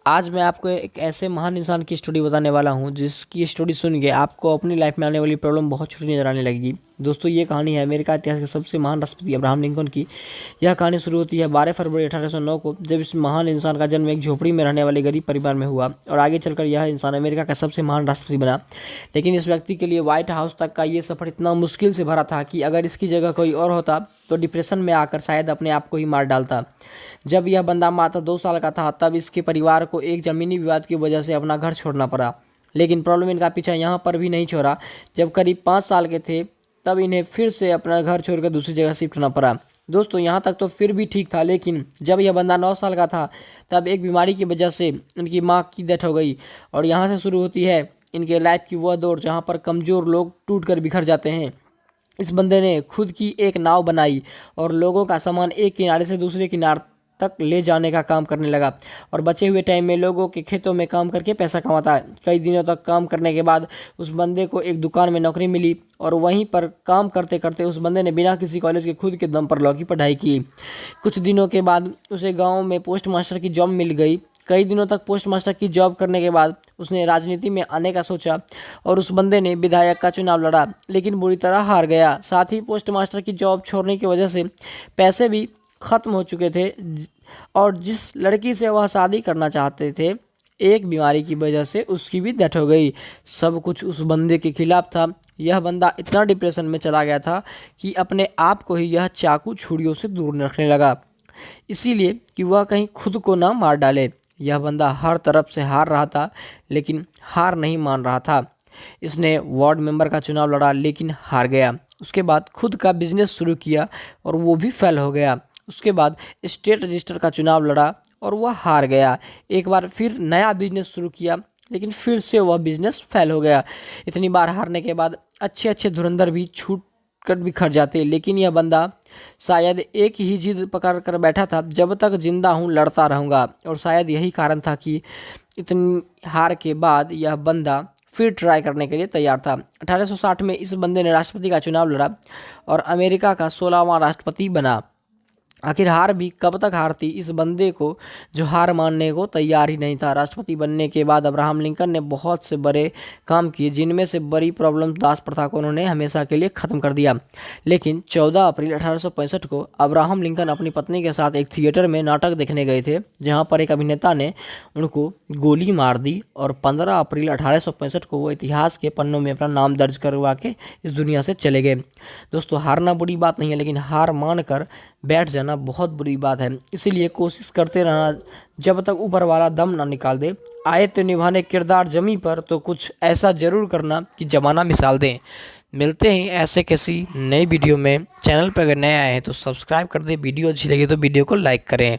आज मैं आपको एक ऐसे महान इंसान की स्टोरी बताने वाला हूं जिसकी स्टोरी सुन के आपको अपनी लाइफ में आने वाली प्रॉब्लम बहुत छोटी नजर आने लगेगी। दोस्तों, ये कहानी है अमेरिका इतिहास के सबसे महान राष्ट्रपति अब्राहम लिंकन की। यह कहानी शुरू होती है 12 फरवरी 1809 को, जब इस महान इंसान का जन्म एक झोपड़ी में रहने वाले गरीब परिवार में हुआ और आगे चलकर यह इंसान अमेरिका का सबसे महान राष्ट्रपति बना। लेकिन इस व्यक्ति के लिए व्हाइट हाउस तक का ये सफर इतना मुश्किल से भरा था कि अगर इसकी जगह कोई और होता तो डिप्रेशन में आकर शायद अपने आप को ही मार डालता। जब यह बंदा मात्र 2 साल का था तब इसके परिवार को एक जमीनी विवाद की वजह से अपना घर छोड़ना पड़ा। लेकिन प्रॉब्लम इनका पीछा यहाँ पर भी नहीं छोड़ा। जब करीब 5 साल के थे तब इन्हें फिर से अपना घर छोड़कर दूसरी जगह शिफ्ट होना पड़ा। दोस्तों, यहाँ तक तो फिर भी ठीक था, लेकिन जब यह बंदा 9 साल का था तब एक बीमारी की वजह से इनकी माँ की डेथ हो गई। और यहाँ से शुरू होती है इनके लाइफ की वह दौर जहाँ पर कमज़ोर लोग टूट कर बिखर जाते हैं। इस बंदे ने खुद की एक नाव बनाई और लोगों का सामान एक किनारे से दूसरे किनारे तक ले जाने का काम करने लगा और बचे हुए टाइम में लोगों के खेतों में काम करके पैसा कमाता है। कई दिनों तक काम करने के बाद उस बंदे को एक दुकान में नौकरी मिली और वहीं पर काम करते करते उस बंदे ने बिना किसी कॉलेज के खुद के दम पर लॉ की पढ़ाई की। कुछ दिनों के बाद उसे गाँव में पोस्ट मास्टर की जॉब मिल गई। कई दिनों तक पोस्ट मास्टर की जॉब करने के बाद उसने राजनीति में आने का सोचा और उस बंदे ने विधायक का चुनाव लड़ा, लेकिन बुरी तरह हार गया। साथ ही पोस्ट मास्टर की जॉब छोड़ने की वजह से पैसे भी ख़त्म हो चुके थे और जिस लड़की से वह शादी करना चाहते थे, एक बीमारी की वजह से उसकी भी डेथ हो गई। सब कुछ उस बंदे के खिलाफ था। यह बंदा इतना डिप्रेशन में चला गया था कि अपने आप को ही यह चाकू छुरियों से दूर रखने लगा, इसीलिए कि वह कहीं खुद को ना मार डाले। यह बंदा हर तरफ से हार रहा था, लेकिन हार नहीं मान रहा था। इसने वार्ड मेंबर का चुनाव लड़ा, लेकिन हार गया। उसके बाद खुद का बिजनेस शुरू किया और वो भी फेल हो गया। उसके बाद स्टेट रजिस्टर का चुनाव लड़ा और वह हार गया। एक बार फिर नया बिजनेस शुरू किया, लेकिन फिर से वह बिजनेस फेल हो गया। इतनी बार हारने के बाद अच्छे अच्छे धुरंधर भी छूट कर बिखर जाते, लेकिन यह बंदा शायद एक ही जिद पकड़ कर बैठा था, जब तक जिंदा हूँ लड़ता रहूँगा। और शायद यही कारण था कि इतनी हार के बाद यह बंदा फिर ट्राई करने के लिए तैयार था। 1860 में इस बंदे ने राष्ट्रपति का चुनाव लड़ा और अमेरिका का 16वां राष्ट्रपति बना। आखिर हार भी कब तक हारती इस बंदे को, जो हार मानने को तैयार ही नहीं था। राष्ट्रपति बनने के बाद अब्राहम लिंकन ने बहुत से बड़े काम किए, जिनमें से बड़ी प्रॉब्लम दास प्रथा को उन्होंने हमेशा के लिए ख़त्म कर दिया। लेकिन 14 अप्रैल 1865 को अब्राहम लिंकन अपनी पत्नी के साथ एक थिएटर में नाटक देखने गए थे, जहां पर एक अभिनेता ने उनको गोली मार दी और 15 अप्रैल 1865 को वो इतिहास के पन्नों में अपना नाम दर्ज करवा के इस दुनिया से चले गए। दोस्तों, हारना बुरी बात नहीं है, लेकिन हार मान कर बैठ जाना बहुत बुरी बात है। इसीलिए कोशिश करते रहना जब तक ऊपर वाला दम ना निकाल दे। आए तो निभाने किरदार जमी पर, तो कुछ ऐसा जरूर करना कि जमाना मिसाल दें। मिलते हैं ऐसे किसी नई वीडियो में। चैनल पर अगर नए आए हैं तो सब्सक्राइब कर दें। वीडियो अच्छी लगी तो वीडियो को लाइक करें।